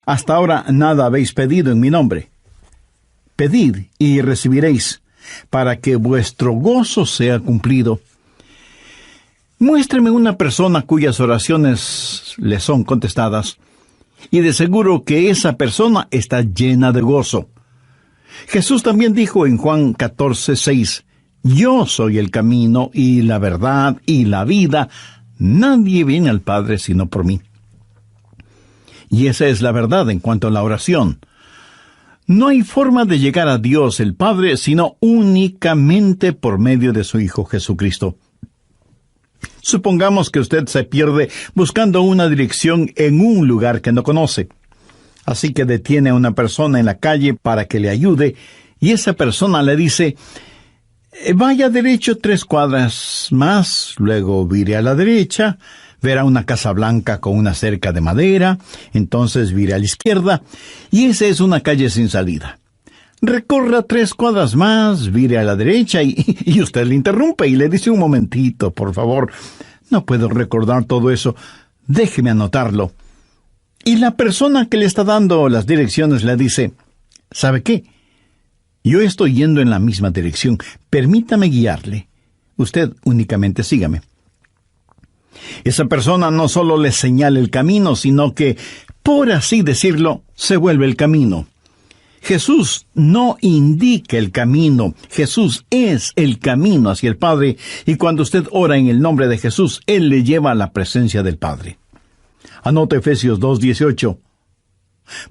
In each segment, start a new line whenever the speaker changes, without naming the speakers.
Hasta ahora nada habéis pedido en mi nombre. Pedid y recibiréis, para que vuestro gozo sea cumplido. Muéstreme una persona cuyas oraciones le son contestadas, y de seguro que esa persona está llena de gozo. Jesús también dijo en Juan 14:6, Yo soy el camino y la verdad y la vida. Nadie viene al Padre sino por mí. Y esa es la verdad en cuanto a la oración. No hay forma de llegar a Dios el Padre sino únicamente por medio de su Hijo Jesucristo. Supongamos que usted se pierde buscando una dirección en un lugar que no conoce. Así que detiene a una persona en la calle para que le ayude, y esa persona le dice, vaya derecho 3 cuadras más, luego vire a la derecha, verá una casa blanca con una cerca de madera, entonces vire a la izquierda, y esa es una calle sin salida. Recorra 3 cuadras más, vire a la derecha, y usted le interrumpe y le dice, un momentito, por favor, no puedo recordar todo eso, déjeme anotarlo. Y la persona que le está dando las direcciones le dice, ¿sabe qué? Yo estoy yendo en la misma dirección, permítame guiarle. Usted únicamente sígame. Esa persona no solo le señala el camino, sino que, por así decirlo, se vuelve el camino. Jesús no indica el camino, Jesús es el camino hacia el Padre, y cuando usted ora en el nombre de Jesús, Él le lleva a la presencia del Padre. Anota Efesios 2:18.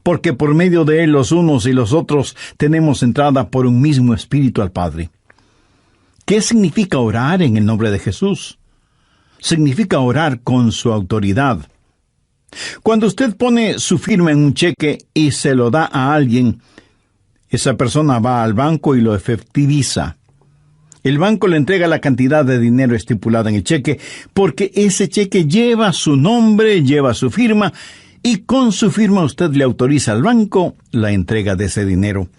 Porque por medio de Él los unos y los otros tenemos entrada por un mismo Espíritu al Padre. ¿Qué significa orar en el nombre de Jesús? Significa orar con su autoridad. Cuando usted pone su firma en un cheque y se lo da a alguien, esa persona va al banco y lo efectiviza. El banco le entrega la cantidad de dinero estipulada en el cheque, porque ese cheque lleva su nombre, lleva su firma, y con su firma usted le autoriza al banco la entrega de ese dinero.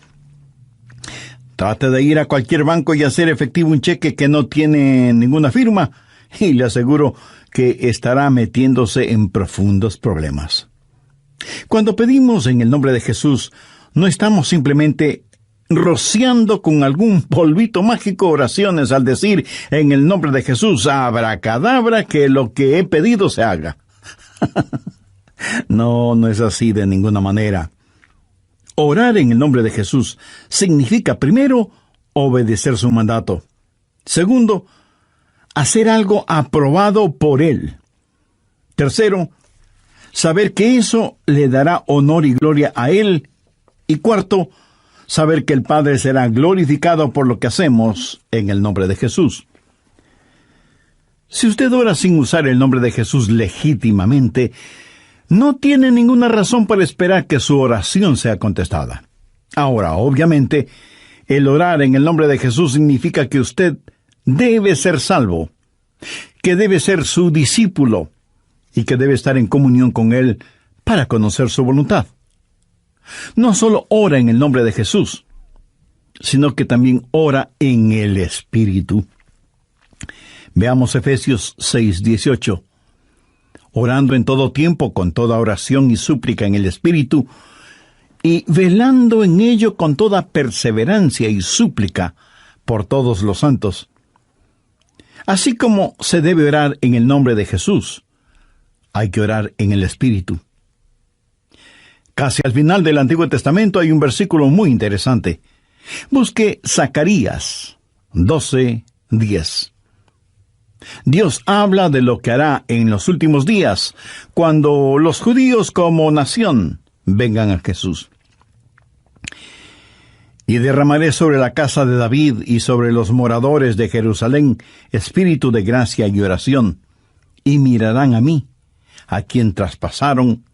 Trate de ir a cualquier banco y hacer efectivo un cheque que no tiene ninguna firma, y le aseguro que estará metiéndose en profundos problemas. Cuando pedimos en el nombre de Jesús, no estamos simplemente rociando con algún polvito mágico oraciones al decir en el nombre de Jesús, abracadabra, que lo que he pedido se haga. No es así de ninguna manera. Orar en el nombre de Jesús significa, primero, obedecer su mandato. Segundo, hacer algo aprobado por Él. Tercero, saber que eso le dará honor y gloria a Él. Y cuarto, saber que el Padre será glorificado por lo que hacemos en el nombre de Jesús. Si usted ora sin usar el nombre de Jesús legítimamente, no tiene ninguna razón para esperar que su oración sea contestada. Ahora, obviamente, el orar en el nombre de Jesús significa que usted debe ser salvo, que debe ser su discípulo y que debe estar en comunión con Él para conocer su voluntad. No solo ora en el nombre de Jesús, sino que también ora en el Espíritu. Veamos Efesios 6:18. Orando en todo tiempo, con toda oración y súplica en el Espíritu, y velando en ello con toda perseverancia y súplica por todos los santos. Así como se debe orar en el nombre de Jesús, hay que orar en el Espíritu. Casi al final del Antiguo Testamento hay un versículo muy interesante. Busque Zacarías 12:10. Dios habla de lo que hará en los últimos días, cuando los judíos como nación vengan a Jesús. Y derramaré sobre la casa de David y sobre los moradores de Jerusalén espíritu de gracia y oración, y mirarán a mí, a quien traspasaron,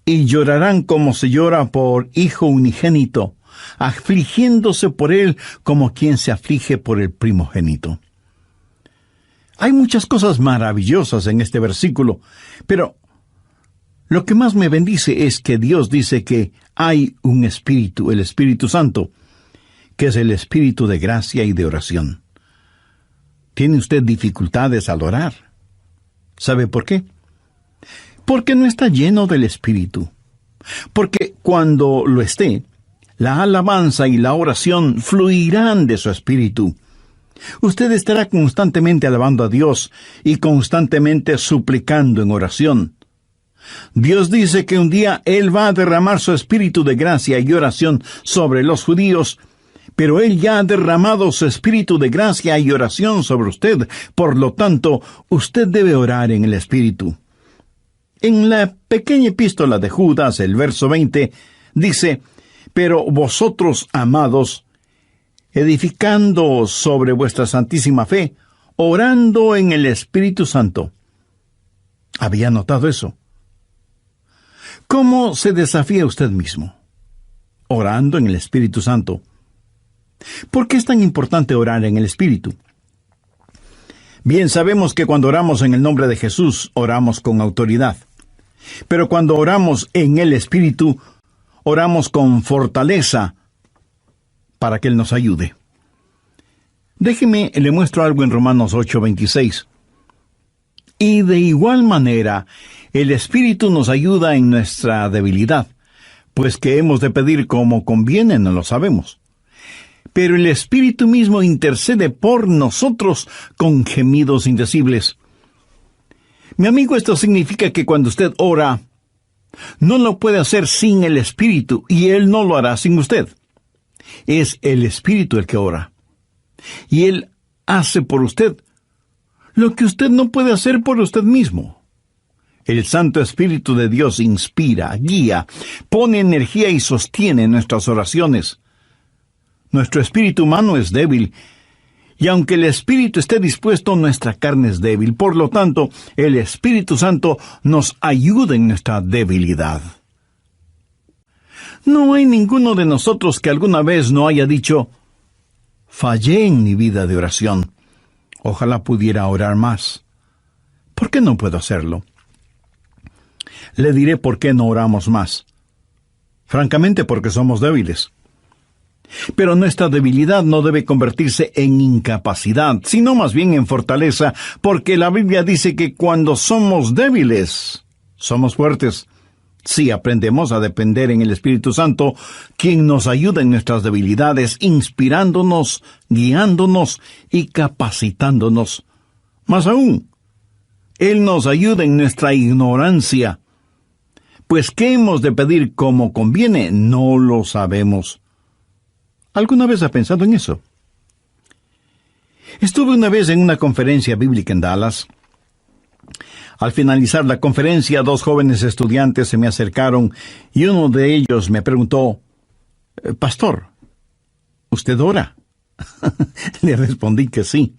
y llorarán como se llora por hijo unigénito, afligiéndose por él como quien se aflige por el primogénito. Hay muchas cosas maravillosas en este versículo, pero lo que más me bendice es que Dios dice que hay un Espíritu, el Espíritu Santo, que es el Espíritu de gracia y de oración. ¿Tiene usted dificultades al orar? ¿Sabe por qué? Porque no está lleno del Espíritu. Porque cuando lo esté, la alabanza y la oración fluirán de su espíritu. Usted estará constantemente alabando a Dios y constantemente suplicando en oración. Dios dice que un día Él va a derramar su espíritu de gracia y oración sobre los judíos, pero Él ya ha derramado su espíritu de gracia y oración sobre usted. Por lo tanto, usted debe orar en el espíritu. En la pequeña epístola de Judas, el verso 20, dice: «Pero vosotros, amados, edificando sobre vuestra santísima fe, orando en el Espíritu Santo». ¿Había notado eso? ¿Cómo se desafía usted mismo? Orando en el Espíritu Santo. ¿Por qué es tan importante orar en el Espíritu? Bien, sabemos que cuando oramos en el nombre de Jesús, oramos con autoridad. Pero cuando oramos en el Espíritu, oramos con fortaleza para que Él nos ayude. Déjeme, le muestro algo en Romanos 8:26. «Y de igual manera, el Espíritu nos ayuda en nuestra debilidad, pues que hemos de pedir como conviene no lo sabemos. Pero el Espíritu mismo intercede por nosotros con gemidos indecibles». Mi amigo, esto significa que cuando usted ora, no lo puede hacer sin el Espíritu, y Él no lo hará sin usted. Es el Espíritu el que ora. Y Él hace por usted lo que usted no puede hacer por usted mismo. El Santo Espíritu de Dios inspira, guía, pone energía y sostiene nuestras oraciones. Nuestro espíritu humano es débil, y aunque el espíritu esté dispuesto, nuestra carne es débil. Por lo tanto, el Espíritu Santo nos ayuda en nuestra debilidad. No hay ninguno de nosotros que alguna vez no haya dicho: «Fallé en mi vida de oración. Ojalá pudiera orar más. ¿Por qué no puedo hacerlo?». Le diré por qué no oramos más. Francamente, porque somos débiles. Pero nuestra debilidad no debe convertirse en incapacidad, sino más bien en fortaleza, porque la Biblia dice que cuando somos débiles, somos fuertes. Si aprendemos a depender en el Espíritu Santo, quien nos ayuda en nuestras debilidades, inspirándonos, guiándonos y capacitándonos. Más aún, Él nos ayuda en nuestra ignorancia. Pues ¿qué hemos de pedir como conviene? No lo sabemos. ¿Alguna vez ha pensado en eso? Estuve una vez en una conferencia bíblica en Dallas. Al finalizar la conferencia, 2 jóvenes estudiantes se me acercaron y uno de ellos me preguntó: «Pastor, ¿usted ora?». Le respondí que sí.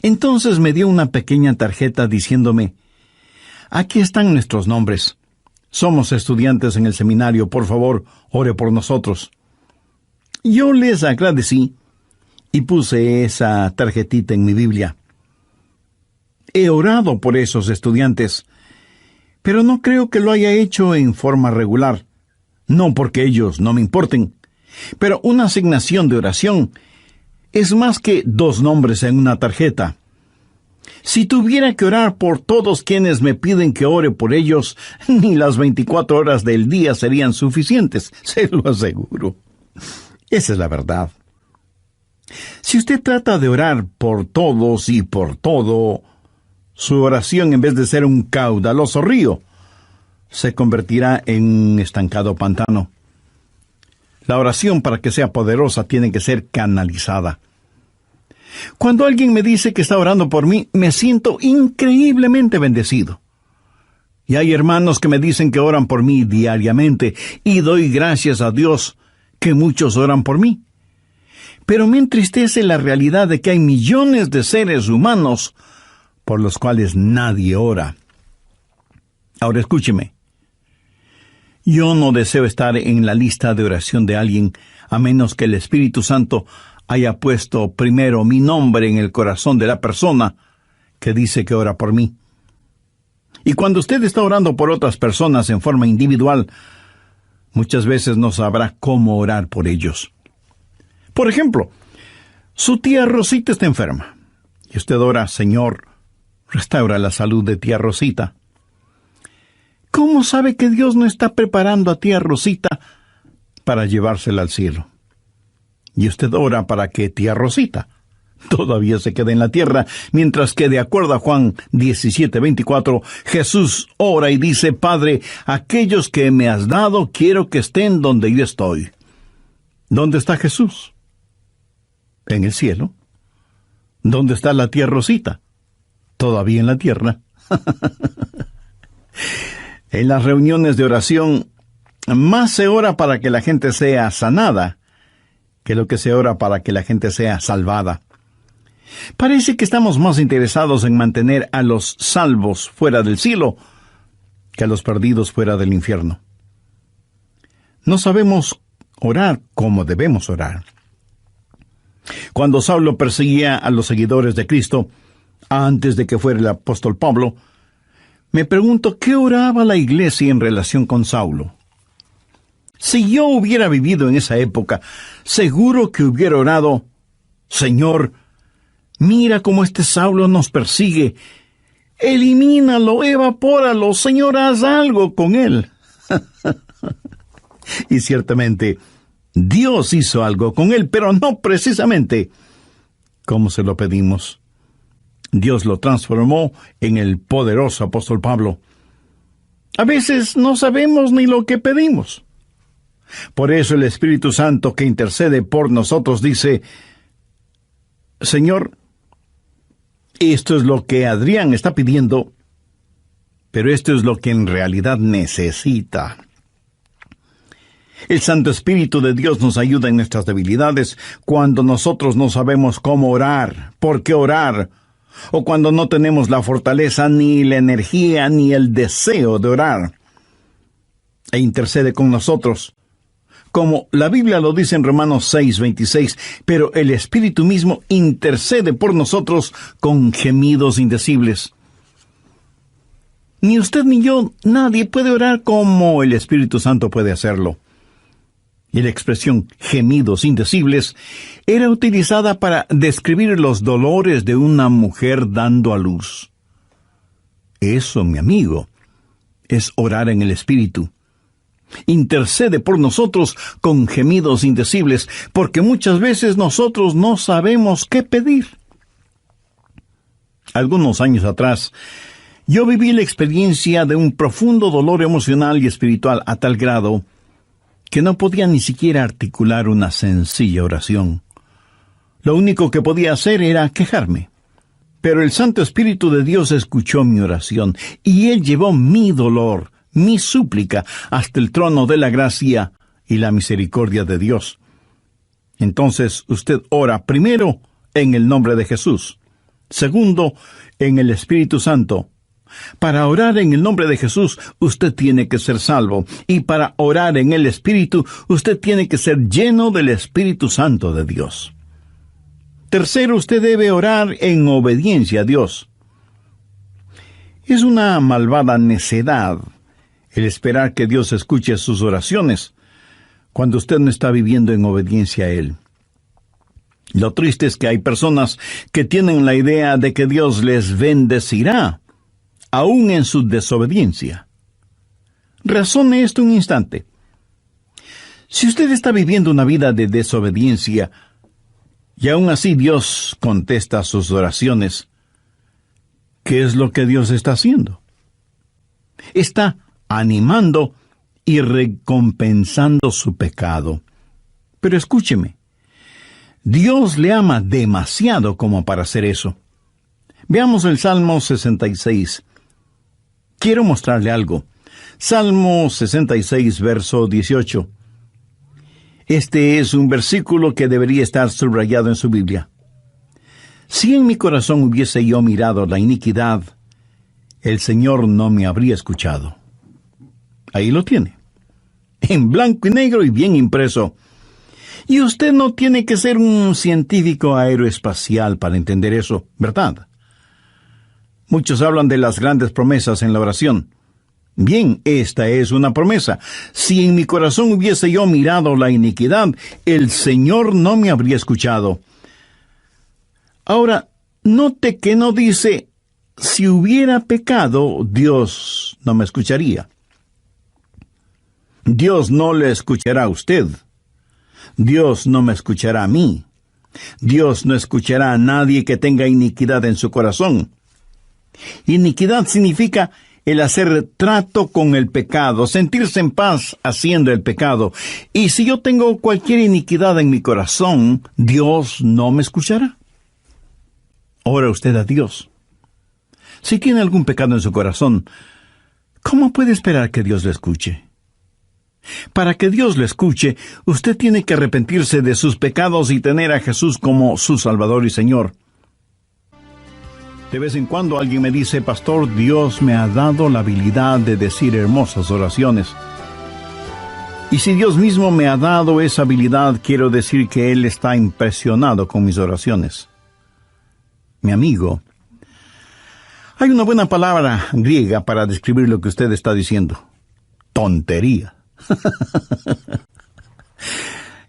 Entonces me dio una pequeña tarjeta diciéndome: «Aquí están nuestros nombres. Somos estudiantes en el seminario. Por favor, ore por nosotros». Yo les agradecí y puse esa tarjetita en mi Biblia. He orado por esos estudiantes, pero no creo que lo haya hecho en forma regular. No porque ellos no me importen, pero una asignación de oración es más que 2 nombres en una tarjeta. Si tuviera que orar por todos quienes me piden que ore por ellos, ni las 24 horas del día serían suficientes, se lo aseguro. Esa es la verdad. Si usted trata de orar por todos y por todo, su oración, en vez de ser un caudaloso río, se convertirá en un estancado pantano. La oración, para que sea poderosa, tiene que ser canalizada. Cuando alguien me dice que está orando por mí, me siento increíblemente bendecido. Y hay hermanos que me dicen que oran por mí diariamente, y doy gracias a Dios que muchos oran por mí. Pero me entristece la realidad de que hay millones de seres humanos por los cuales nadie ora. Ahora escúcheme. Yo no deseo estar en la lista de oración de alguien, a menos que el Espíritu Santo haya puesto primero mi nombre en el corazón de la persona que dice que ora por mí. Y cuando usted está orando por otras personas en forma individual, muchas veces no sabrá cómo orar por ellos. Por ejemplo, su tía Rosita está enferma, y usted ora: «Señor, restaura la salud de tía Rosita». ¿Cómo sabe que Dios no está preparando a tía Rosita para llevársela al cielo? Y usted ora para que tía Rosita todavía se quede en la tierra, mientras que, de acuerdo a Juan 17:24, Jesús ora y dice: Padre, aquellos que me has dado, quiero que estén donde yo estoy. ¿Dónde está Jesús? En el cielo. ¿Dónde está la tía Rosita? Todavía en la tierra. En las reuniones de oración, más se ora para que la gente sea sanada que lo que se ora para que la gente sea salvada. Parece que estamos más interesados en mantener a los salvos fuera del cielo que a los perdidos fuera del infierno. No sabemos orar como debemos orar. Cuando Saulo perseguía a los seguidores de Cristo, antes de que fuera el apóstol Pablo, me pregunto qué oraba la iglesia en relación con Saulo. Si yo hubiera vivido en esa época, seguro que hubiera orado: Señor, mira cómo este Saulo nos persigue. Elimínalo, evapóralo, Señor, haz algo con él. Y ciertamente, Dios hizo algo con él, pero no precisamente como se lo pedimos. Dios lo transformó en el poderoso apóstol Pablo. A veces no sabemos ni lo que pedimos. Por eso el Espíritu Santo que intercede por nosotros dice: Señor, esto es lo que Adrián está pidiendo, pero esto es lo que en realidad necesita. El Santo Espíritu de Dios nos ayuda en nuestras debilidades cuando nosotros no sabemos cómo orar, por qué orar, o cuando no tenemos la fortaleza, ni la energía, ni el deseo de orar. E intercede con nosotros, como la Biblia lo dice en Romanos 6:26, pero el Espíritu mismo intercede por nosotros con gemidos indecibles. Ni usted ni yo, nadie puede orar como el Espíritu Santo puede hacerlo. Y la expresión gemidos indecibles era utilizada para describir los dolores de una mujer dando a luz. Eso, mi amigo, es orar en el Espíritu. Intercede por nosotros con gemidos indecibles, porque muchas veces nosotros no sabemos qué pedir. Algunos años atrás, yo viví la experiencia de un profundo dolor emocional y espiritual a tal grado que no podía ni siquiera articular una sencilla oración. Lo único que podía hacer era quejarme. Pero el Santo Espíritu de Dios escuchó mi oración, y Él llevó mi dolor, mi súplica, hasta el trono de la gracia y la misericordia de Dios. Entonces usted ora primero en el nombre de Jesús, segundo en el Espíritu Santo. Para orar en el nombre de Jesús, usted tiene que ser salvo, y para orar en el Espíritu, usted tiene que ser lleno del Espíritu Santo de Dios. Tercero, usted debe orar en obediencia a Dios. Es una malvada necedad el esperar que Dios escuche sus oraciones cuando usted no está viviendo en obediencia a Él. Lo triste es que hay personas que tienen la idea de que Dios les bendecirá, aún en su desobediencia. Razone esto un instante. Si usted está viviendo una vida de desobediencia, y aún así Dios contesta sus oraciones, ¿qué es lo que Dios está haciendo? Está animando y recompensando su pecado. Pero escúcheme, Dios le ama demasiado como para hacer eso. Veamos el Salmo 66. Quiero mostrarle algo. Salmo 66, verso 18. Este es un versículo que debería estar subrayado en su Biblia. Si en mi corazón hubiese yo mirado la iniquidad, el Señor no me habría escuchado. Ahí lo tiene, en blanco y negro y bien impreso. Y usted no tiene que ser un científico aeroespacial para entender eso, ¿verdad? Muchos hablan de las grandes promesas en la oración. Bien, esta es una promesa. Si en mi corazón hubiese yo mirado la iniquidad, el Señor no me habría escuchado. Ahora, note que no dice: si hubiera pecado, Dios no me escucharía. Dios no le escuchará a usted. Dios no me escuchará a mí. Dios no escuchará a nadie que tenga iniquidad en su corazón. Iniquidad significa el hacer trato con el pecado, sentirse en paz haciendo el pecado. Y si yo tengo cualquier iniquidad en mi corazón, Dios no me escuchará. Ora usted a Dios. Si tiene algún pecado en su corazón, ¿cómo puede esperar que Dios le escuche? Para que Dios le escuche, usted tiene que arrepentirse de sus pecados y tener a Jesús como su Salvador y Señor. De vez en cuando alguien me dice, pastor, Dios me ha dado la habilidad de decir hermosas oraciones. Y si Dios mismo me ha dado esa habilidad, quiero decir que Él está impresionado con mis oraciones. Mi amigo, hay una buena palabra griega para describir lo que usted está diciendo. Tontería.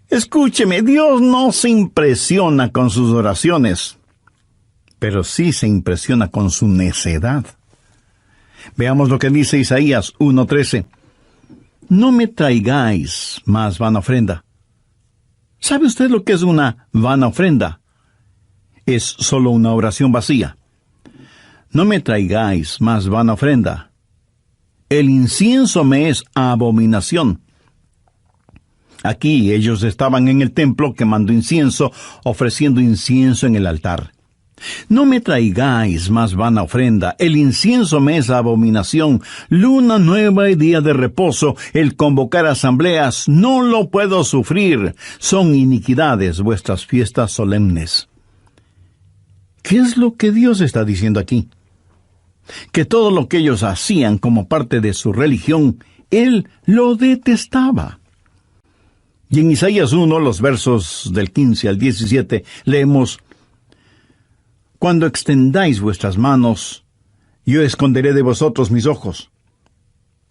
Escúcheme, Dios no se impresiona con sus oraciones, pero sí se impresiona con su necedad. Veamos lo que dice Isaías 1:13. No me traigáis más vana ofrenda. ¿Sabe usted lo que es una vana ofrenda? Es solo una oración vacía. No me traigáis más vana ofrenda. El incienso me es abominación. Aquí ellos estaban en el templo quemando incienso, ofreciendo incienso en el altar. No me traigáis más vana ofrenda. El incienso me es abominación. Luna nueva y día de reposo, el convocar asambleas, no lo puedo sufrir. Son iniquidades vuestras fiestas solemnes. ¿Qué es lo que Dios está diciendo aquí? Que todo lo que ellos hacían como parte de su religión, Él lo detestaba. Y en Isaías 1, los versos del 15 al 17, leemos: Cuando extendáis vuestras manos, yo esconderé de vosotros mis ojos.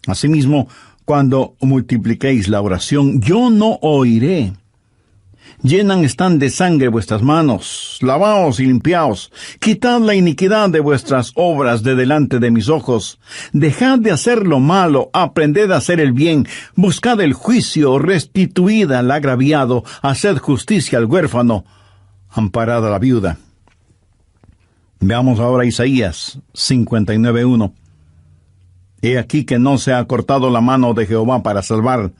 Asimismo, cuando multipliquéis la oración, yo no oiré. Llenan están de sangre vuestras manos, lavaos y limpiaos, quitad la iniquidad de vuestras obras de delante de mis ojos, dejad de hacer lo malo, aprended a hacer el bien, buscad el juicio, restituid al agraviado, haced justicia al huérfano, amparad a la viuda. Veamos ahora Isaías 59:1. He aquí que no se ha cortado la mano de Jehová para salvar,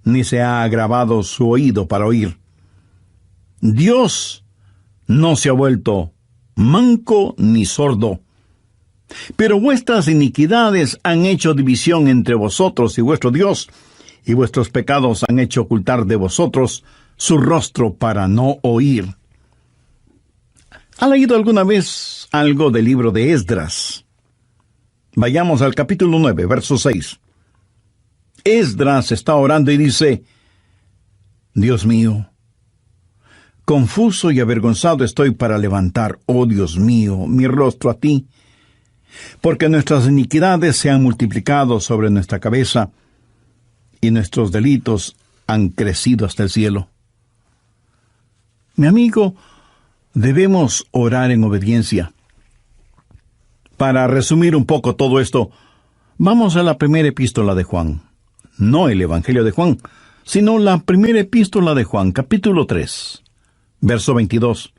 ni se ha agravado su oído para oír. Dios no se ha vuelto manco ni sordo, pero vuestras iniquidades han hecho división entre vosotros y vuestro Dios, y vuestros pecados han hecho ocultar de vosotros su rostro para no oír. ¿Ha leído alguna vez algo del libro de Esdras? Vayamos al capítulo 9, verso 6. Esdras está orando y dice: Dios mío, confuso y avergonzado estoy para levantar, oh Dios mío, mi rostro a ti, porque nuestras iniquidades se han multiplicado sobre nuestra cabeza, y nuestros delitos han crecido hasta el cielo. Mi amigo, debemos orar en obediencia. Para resumir un poco todo esto, vamos a la primera epístola de Juan. No el Evangelio de Juan, sino la primera epístola de Juan, capítulo 3, verso 22.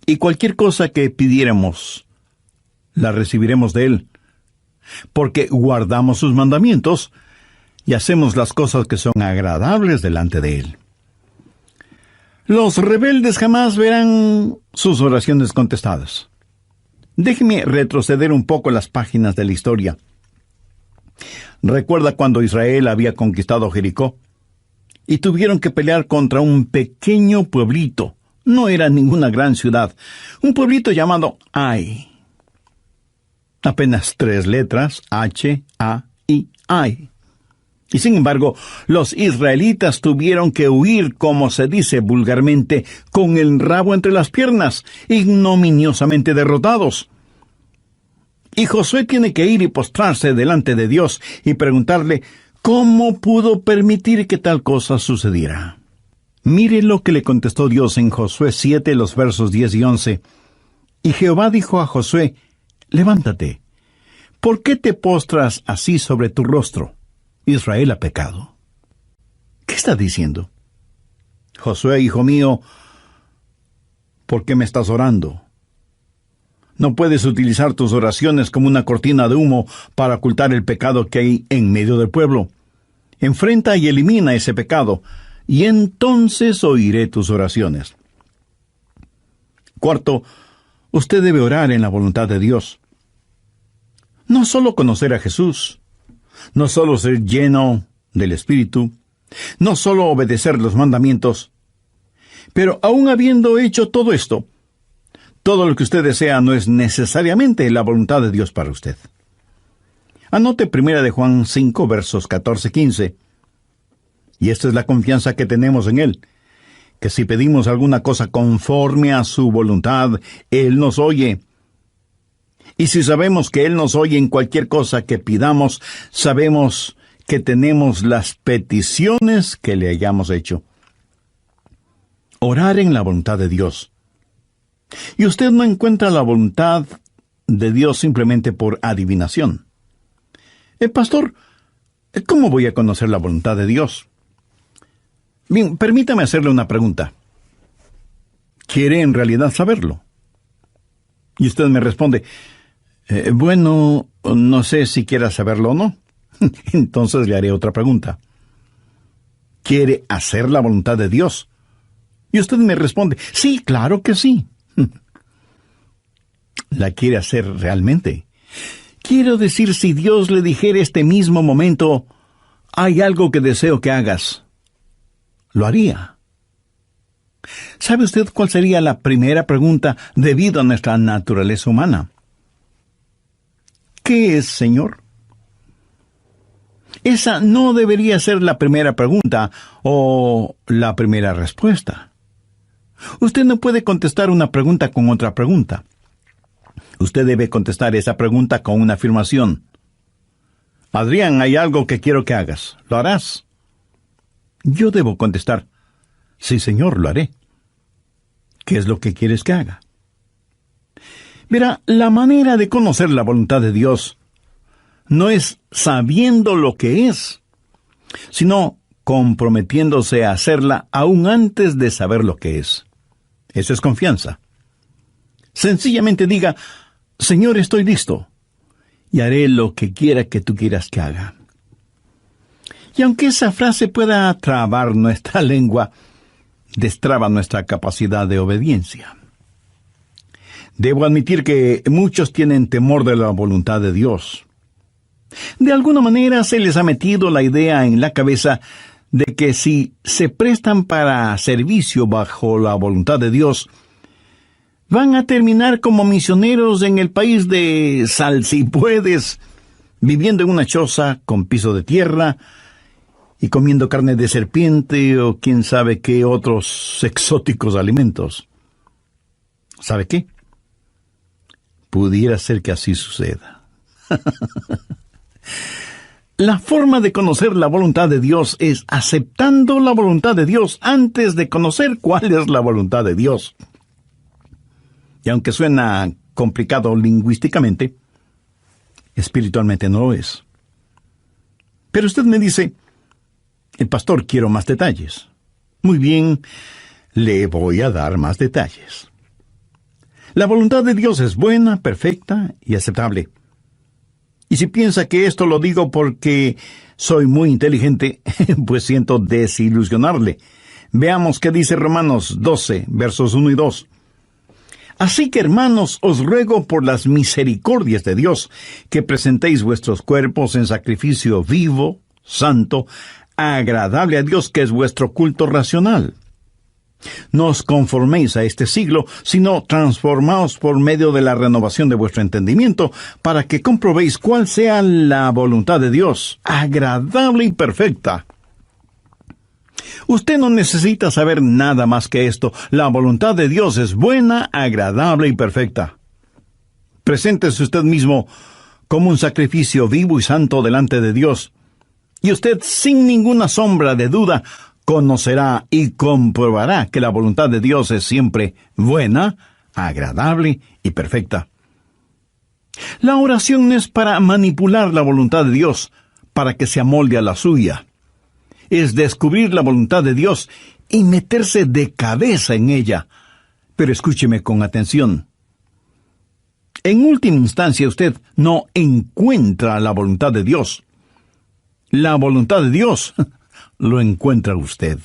Y cualquier cosa que pidiéramos, la recibiremos de Él, porque guardamos sus mandamientos y hacemos las cosas que son agradables delante de Él. Los rebeldes jamás verán sus oraciones contestadas. Déjeme retroceder un poco las páginas de la historia. ¿Recuerda cuando Israel había conquistado Jericó? Y tuvieron que pelear contra un pequeño pueblito. No era ninguna gran ciudad. Un pueblito llamado Ai. Apenas 3 letras, H, A, I, Ai. Y sin embargo, los israelitas tuvieron que huir, como se dice vulgarmente, con el rabo entre las piernas, ignominiosamente derrotados. Y Josué tiene que ir y postrarse delante de Dios y preguntarle cómo pudo permitir que tal cosa sucediera. Mire lo que le contestó Dios en Josué 7, los versos 10 y 11. Y Jehová dijo a Josué: levántate, ¿por qué te postras así sobre tu rostro? Israel ha pecado. ¿Qué está diciendo? Josué, hijo mío, ¿por qué me estás orando? No puedes utilizar tus oraciones como una cortina de humo para ocultar el pecado que hay en medio del pueblo. Enfrenta y elimina ese pecado, y entonces oiré tus oraciones. Cuarto, usted debe orar en la voluntad de Dios. No solo conocer a Jesús, no solo ser lleno del Espíritu, no solo obedecer los mandamientos, pero aun habiendo hecho todo esto, todo lo que usted desea no es necesariamente la voluntad de Dios para usted. Anote 1 de Juan 5, versos 14-15. Y esta es la confianza que tenemos en Él, que si pedimos alguna cosa conforme a su voluntad, Él nos oye. Y si sabemos que Él nos oye en cualquier cosa que pidamos, sabemos que tenemos las peticiones que le hayamos hecho. Orar en la voluntad de Dios. Y usted no encuentra la voluntad de Dios simplemente por adivinación. Pastor, ¿cómo voy a conocer la voluntad de Dios? Bien, permítame hacerle una pregunta. ¿Quiere en realidad saberlo? Y usted me responde, bueno, no sé si quiera saberlo o no. Entonces le haré otra pregunta. ¿Quiere hacer la voluntad de Dios? Y usted me responde, sí, claro que sí. ¿La quiere hacer realmente? Quiero decir, si Dios le dijera este mismo momento, hay algo que deseo que hagas, ¿lo haría? ¿Sabe usted cuál sería la primera pregunta debido a nuestra naturaleza humana? ¿Qué es, Señor? Esa no debería ser la primera pregunta o la primera respuesta. Usted no puede contestar una pregunta con otra pregunta. Usted debe contestar esa pregunta con una afirmación. Adrián, hay algo que quiero que hagas. ¿Lo harás? Yo debo contestar, sí, Señor, lo haré. ¿Qué es lo que quieres que haga? Verá, la manera de conocer la voluntad de Dios no es sabiendo lo que es, sino comprometiéndose a hacerla aún antes de saber lo que es. Eso es confianza. Sencillamente diga, Señor, estoy listo, y haré lo que quiera que tú quieras que haga. Y aunque esa frase pueda trabar nuestra lengua, destraba nuestra capacidad de obediencia. Debo admitir que muchos tienen temor de la voluntad de Dios. De alguna manera se les ha metido la idea en la cabeza de que si se prestan para servicio bajo la voluntad de Dios, van a terminar como misioneros en el país de Salsipuedes, viviendo en una choza con piso de tierra y comiendo carne de serpiente o quién sabe qué otros exóticos alimentos. ¿Sabe qué? Pudiera ser que así suceda. La forma de conocer la voluntad de Dios es aceptando la voluntad de Dios antes de conocer cuál es la voluntad de Dios. Y aunque suena complicado lingüísticamente, espiritualmente no lo es. Pero usted me dice, el pastor, quiero más detalles. Muy bien, le voy a dar más detalles. La voluntad de Dios es buena, perfecta y aceptable. Y si piensa que esto lo digo porque soy muy inteligente, pues siento desilusionarle. Veamos qué dice Romanos 12, versos 1 y 2. Así que, hermanos, os ruego por las misericordias de Dios, que presentéis vuestros cuerpos en sacrificio vivo, santo, agradable a Dios, que es vuestro culto racional. No os conforméis a este siglo, sino transformaos por medio de la renovación de vuestro entendimiento, para que comprobéis cuál sea la voluntad de Dios, agradable y perfecta. Usted no necesita saber nada más que esto. La voluntad de Dios es buena, agradable y perfecta. Preséntese usted mismo como un sacrificio vivo y santo delante de Dios, y usted, sin ninguna sombra de duda, conocerá y comprobará que la voluntad de Dios es siempre buena, agradable y perfecta. La oración no es para manipular la voluntad de Dios, para que se amolde a la suya. Es descubrir la voluntad de Dios y meterse de cabeza en ella. Pero escúcheme con atención. En última instancia, usted no encuentra la voluntad de Dios. La voluntad de Dios lo encuentra usted.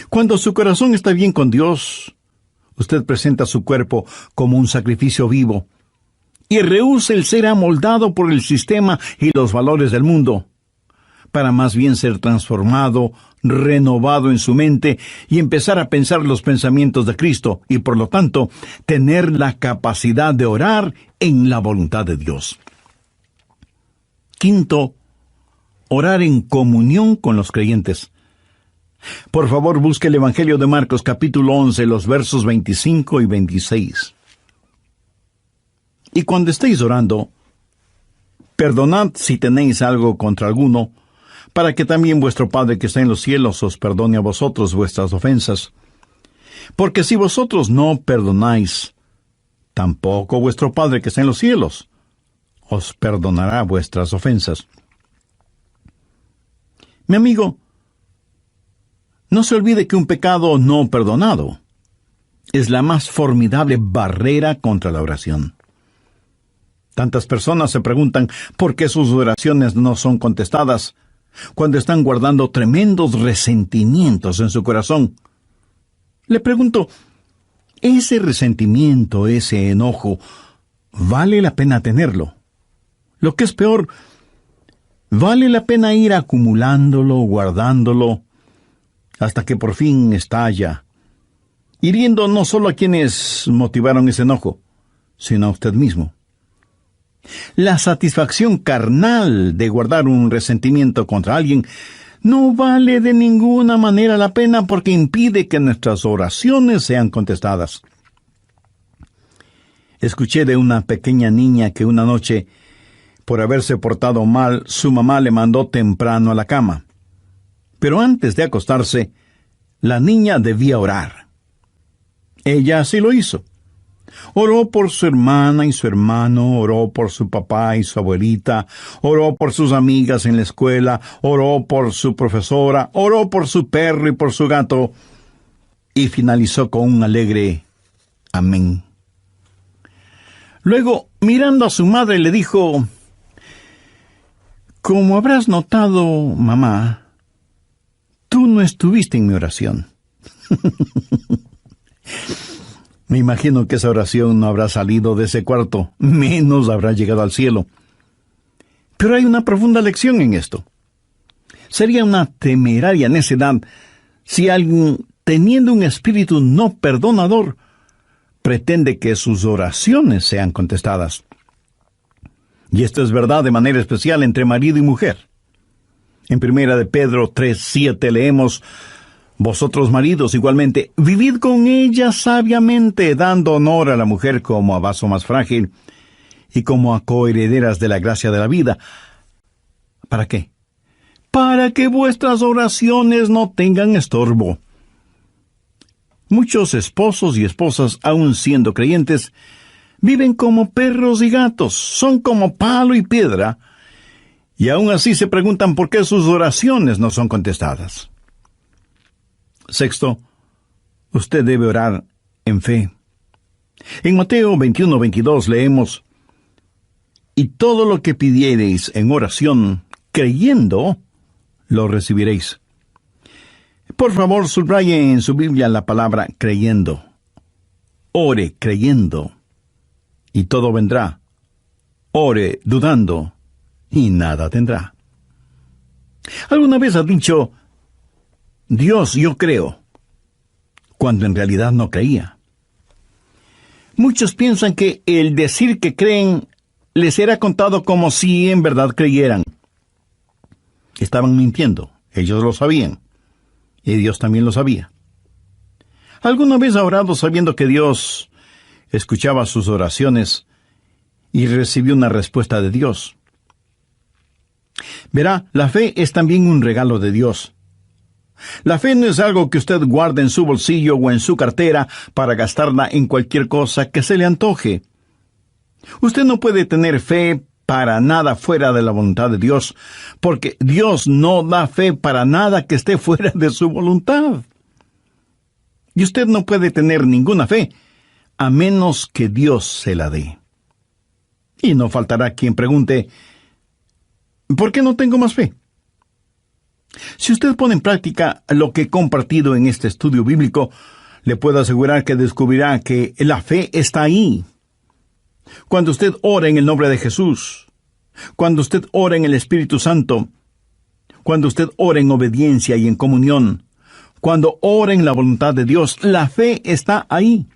Cuando su corazón está bien con Dios, usted presenta su cuerpo como un sacrificio vivo y rehúsa el ser amoldado por el sistema y los valores del mundo, para más bien ser transformado, renovado en su mente y empezar a pensar los pensamientos de Cristo y, por lo tanto, tener la capacidad de orar en la voluntad de Dios. Quinto, orar en comunión con los creyentes. Por favor, busque el Evangelio de Marcos, capítulo 11, los versos 25 y 26. Y cuando estéis orando, perdonad si tenéis algo contra alguno, para que también vuestro Padre que está en los cielos os perdone a vosotros vuestras ofensas. Porque si vosotros no perdonáis, tampoco vuestro Padre que está en los cielos os perdonará vuestras ofensas. Mi amigo, no se olvide que un pecado no perdonado es la más formidable barrera contra la oración. Tantas personas se preguntan por qué sus oraciones no son contestadas cuando están guardando tremendos resentimientos en su corazón. Le pregunto, ¿ese resentimiento, ese enojo, vale la pena tenerlo? Lo que es peor, ¿vale la pena ir acumulándolo, guardándolo, hasta que por fin estalla, hiriendo no solo a quienes motivaron ese enojo, sino a usted mismo? La satisfacción carnal de guardar un resentimiento contra alguien no vale de ninguna manera la pena porque impide que nuestras oraciones sean contestadas. Escuché de una pequeña niña que una noche, por haberse portado mal, su mamá le mandó temprano a la cama. Pero antes de acostarse, la niña debía orar. Ella así lo hizo. Oró por su hermana y su hermano, oró por su papá y su abuelita, oró por sus amigas en la escuela, oró por su profesora, oró por su perro y por su gato, y finalizó con un alegre amén. Luego, mirando a su madre, le dijo: «Como habrás notado, mamá, tú no estuviste en mi oración». Me imagino que esa oración no habrá salido de ese cuarto, menos habrá llegado al cielo. Pero hay una profunda lección en esto. Sería una temeraria necedad si alguien, teniendo un espíritu no perdonador, pretende que sus oraciones sean contestadas. Y esto es verdad de manera especial entre marido y mujer. En 1 de Pedro 3:7 leemos: «Vosotros maridos igualmente, vivid con ella sabiamente, dando honor a la mujer como a vaso más frágil y como a coherederas de la gracia de la vida». ¿Para qué? Para que vuestras oraciones no tengan estorbo. Muchos esposos y esposas, aun siendo creyentes, viven como perros y gatos, son como palo y piedra, y aun así se preguntan por qué sus oraciones no son contestadas. Sexto, usted debe orar en fe. En Mateo 21:22 leemos: «Y todo lo que pidiereis en oración, creyendo, lo recibiréis». Por favor, subraye en su Biblia la palabra creyendo. Ore creyendo, y todo vendrá. Ore dudando, y nada tendrá. ¿Alguna vez has dicho: «Dios, yo creo», cuando en realidad no creía? Muchos piensan que el decir que creen les será contado como si en verdad creyeran. Estaban mintiendo, ellos lo sabían, y Dios también lo sabía. ¿Alguna vez ha orado sabiendo que Dios escuchaba sus oraciones y recibió una respuesta de Dios? Verá, la fe es también un regalo de Dios. La fe no es algo que usted guarde en su bolsillo o en su cartera para gastarla en cualquier cosa que se le antoje. Usted no puede tener fe para nada fuera de la voluntad de Dios, porque Dios no da fe para nada que esté fuera de su voluntad. Y usted no puede tener ninguna fe a menos que Dios se la dé. Y no faltará quien pregunte, ¿por qué no tengo más fe? Si usted pone en práctica lo que he compartido en este estudio bíblico, le puedo asegurar que descubrirá que la fe está ahí. Cuando usted ora en el nombre de Jesús, cuando usted ora en el Espíritu Santo, cuando usted ora en obediencia y en comunión, cuando ora en la voluntad de Dios, la fe está ahí.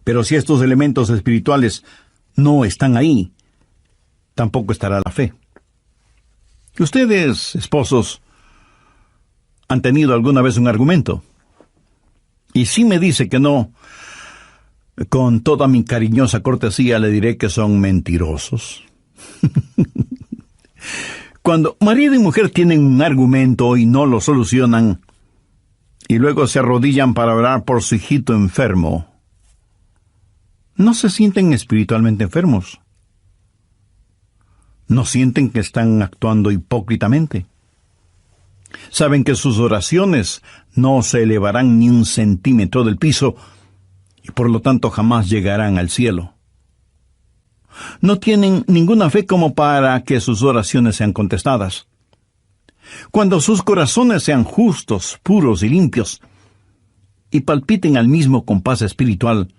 Pero si estos elementos espirituales no están ahí, tampoco estará la fe. Ustedes, esposos, han tenido alguna vez un argumento. Y si me dice que no, con toda mi cariñosa cortesía le diré que son mentirosos. Cuando marido y mujer tienen un argumento y no lo solucionan, y luego se arrodillan para orar por su hijito enfermo, ¿no se sienten espiritualmente enfermos? ¿No sienten que están actuando hipócritamente? Saben que sus oraciones no se elevarán ni un centímetro del piso y por lo tanto jamás llegarán al cielo. No tienen ninguna fe como para que sus oraciones sean contestadas. Cuando sus corazones sean justos, puros y limpios, y palpiten al mismo compás espiritual,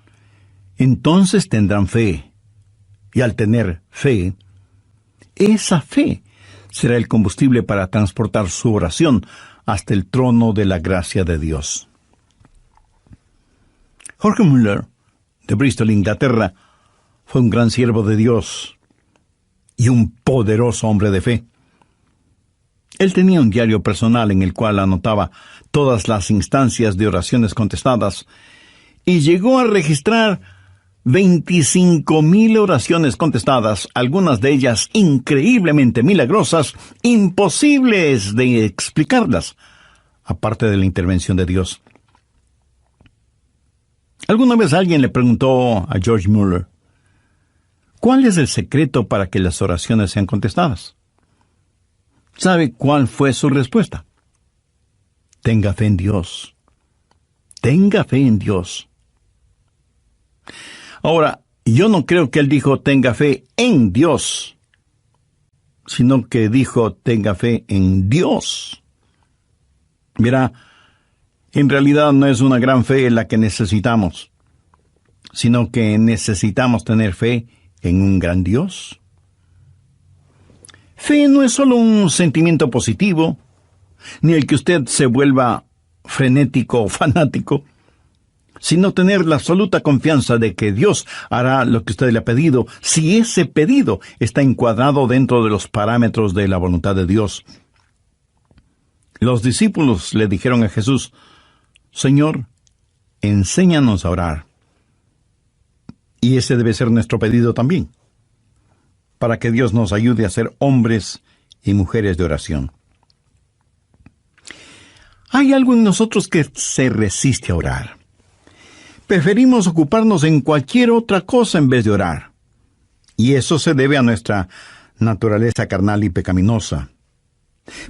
entonces tendrán fe. Y al tener fe, esa fe será el combustible para transportar su oración hasta el trono de la gracia de Dios. Jorge Mueller, de Bristol, Inglaterra, fue un gran siervo de Dios y un poderoso hombre de fe. Él tenía un diario personal en el cual anotaba todas las instancias de oraciones contestadas y llegó a registrar 25,000 oraciones contestadas, algunas de ellas increíblemente milagrosas, imposibles de explicarlas, aparte de la intervención de Dios. Alguna vez alguien le preguntó a George Mueller, ¿cuál es el secreto para que las oraciones sean contestadas? ¿Sabe cuál fue su respuesta? Tenga fe en Dios. Tenga fe en Dios. Ahora, yo no creo que él dijo tenga fe en Dios, sino que dijo tenga fe en Dios. Mira, en realidad no es una gran fe la que necesitamos, sino que necesitamos tener fe en un gran Dios. Fe no es solo un sentimiento positivo, ni el que usted se vuelva frenético o fanático, sino tener la absoluta confianza de que Dios hará lo que usted le ha pedido, si ese pedido está encuadrado dentro de los parámetros de la voluntad de Dios. Los discípulos le dijeron a Jesús, Señor, enséñanos a orar. Y ese debe ser nuestro pedido también, para que Dios nos ayude a ser hombres y mujeres de oración. Hay algo en nosotros que se resiste a orar. Preferimos ocuparnos en cualquier otra cosa en vez de orar. Y eso se debe a nuestra naturaleza carnal y pecaminosa.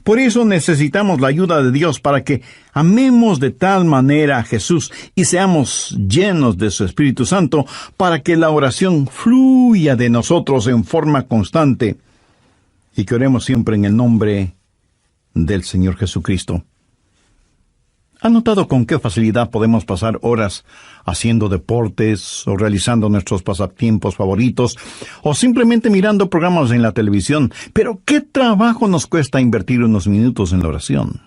Por eso necesitamos la ayuda de Dios para que amemos de tal manera a Jesús y seamos llenos de su Espíritu Santo para que la oración fluya de nosotros en forma constante y que oremos siempre en el nombre del Señor Jesucristo. ¿Ha notado con qué facilidad podemos pasar horas haciendo deportes o realizando nuestros pasatiempos favoritos o simplemente mirando programas en la televisión? Pero ¿qué trabajo nos cuesta invertir unos minutos en la oración?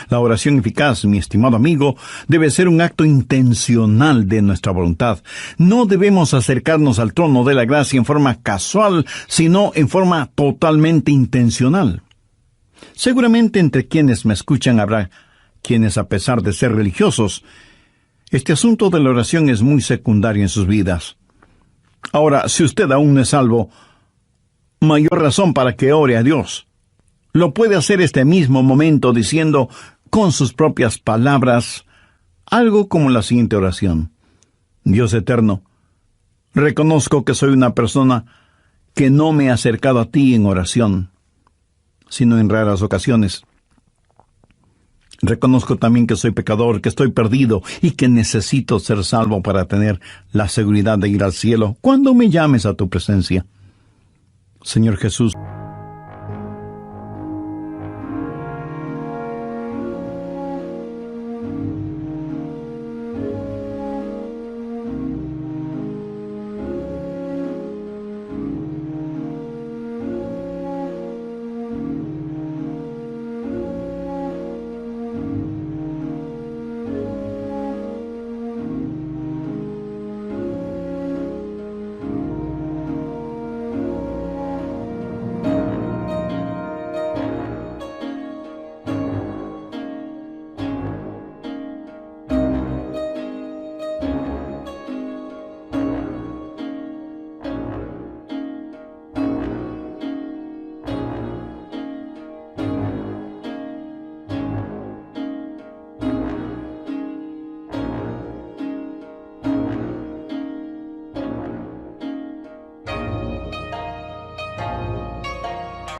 La oración eficaz, mi estimado amigo, debe ser un acto intencional de nuestra voluntad. No debemos acercarnos al trono de la gracia en forma casual, sino en forma totalmente intencional. Seguramente entre quienes me escuchan habrá quienes, a pesar de ser religiosos, este asunto de la oración es muy secundario en sus vidas. Ahora, si usted aún no es salvo, mayor razón para que ore a Dios. Lo puede hacer este mismo momento diciendo con sus propias palabras algo como la siguiente oración. Dios eterno, reconozco que soy una persona que no me he acercado a ti en oración, sino en raras ocasiones. Reconozco también que soy pecador, que estoy perdido y que necesito ser salvo para tener la seguridad de ir al cielo cuando me llames a tu presencia. Señor Jesús,